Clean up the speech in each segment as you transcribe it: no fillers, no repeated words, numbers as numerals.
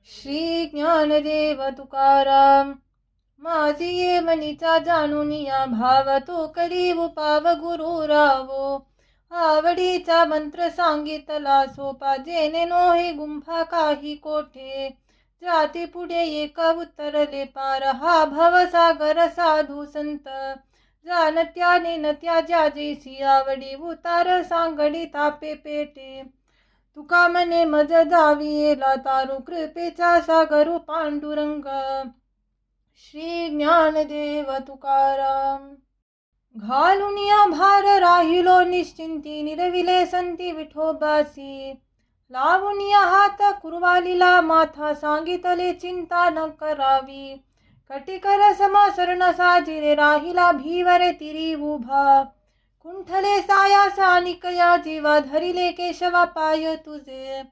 श्री ज्ञानदेव तुकाराम. माझी ये मनीचा जाणून या भाव तो करी उपाव गुरु रावो. आवडीचा मंत्र सांगितला सोपा जेणे नोहे गुंफा काही कोठे. जाती पुढे एक उतरले पार हा भवसागर साधू संत. जानत्याने न त्या ज्या जैसी आवडी उतार सांगडी तापे पेटे. तुका मने मज जावी येला तारू कृपेचा सागरू पांडुरंग. श्री ज्ञानदेव तुकाराम. घालून या भार राहिलो निश्चिंती निरविले संती विठोबासी. लावून या हात कुरवालीला माथा सांगितले चिंता न करावी. कटिकर समासरण साजिरे राहिला भीवरे तिरी उभा. कुंठले सायासा निकया जीवा धरिले केशवा पाय तुझे.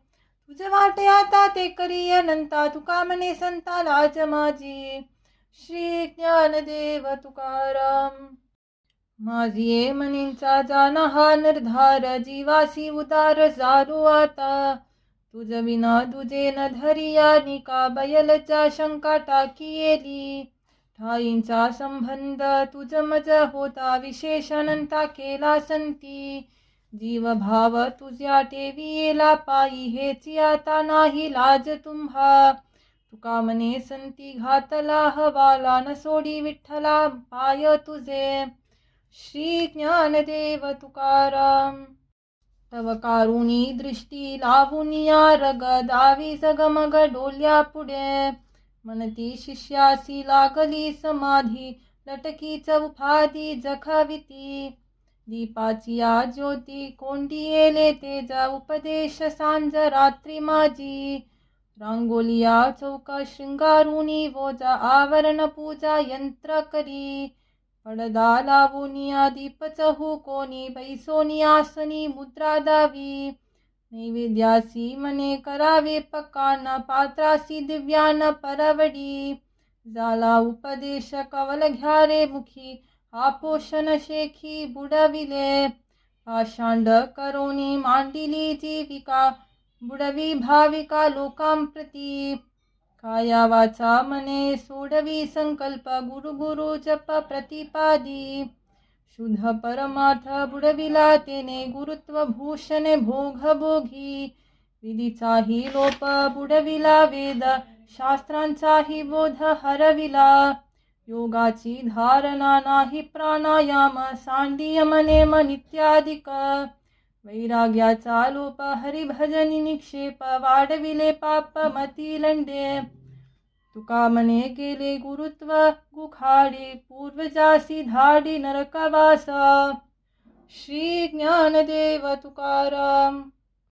तुझे वाटे आता ते करी अनंता तुका मने संता लाज माझी. श्री ज्ञानदेव तुकाराम. माझी ये मनींचा जाना हा निर्धार जीवासी उदार जारू आता. तुझ विना तुझे न धरिया निका बयलचा शंका टाकी येली. ठाईंचा संबंध तुझ मज होता विशेष अनंता केला संती. जीव भाव तुझ्या ठेवी येला पायी हेची आता नाही लाज तुम्हा. तुका मने संती घातला हवाला न सोडी विठ्ठला पाय तुझे. श्री ज्ञानदेव तुकाराम. तव कारुणी दृष्टी लावून या रग दावी जगमग डोल्या पुढे. मनती शिष्यासी लागली समाधी लटकीच उपाधी जखविती. दीपाची या ज्योती कोंडी येले तेजा उपदेश सांज रात्री माझी. रांगोलिया चौक शृंगारुनी वोजा आवरण पूजा यंत्र करी. पडदा लावूनिया दीप चहू कोणी बैसोनी आसनी मुद्रा दावी. नैवेद्यासी मने करावे पकान पात्रासी दिव्यान परवडी. झाला उपदेश कवल घ्यारे मुखी आपोषण शेखी बुडविले. पाषांड करोनी मांडिली जीविका बुडवी भाविका लोकांप्रती. काया वाचा मने सोडवी संकल्प गुरु गुरु जप प्रतिपादी. शुद्ध परमार्थ बुडविला तेने गुरुत्व भूषणे भोग भोगी. विधीचाही लोप बुडविला वेद शास्त्रांचाही बोध हरविला. योगाची धारणा नाही प्राणायाम सांडिय मने नित्याधिक. वैराग्याचा लोप हरिभजनी निक्षेप वाढविले पाप मती लंडे. तुका मने गेले गुरुत्व गुखाडे पूर्वजासी धाडी नरकवास. श्री ज्ञानदेव तुकाराम.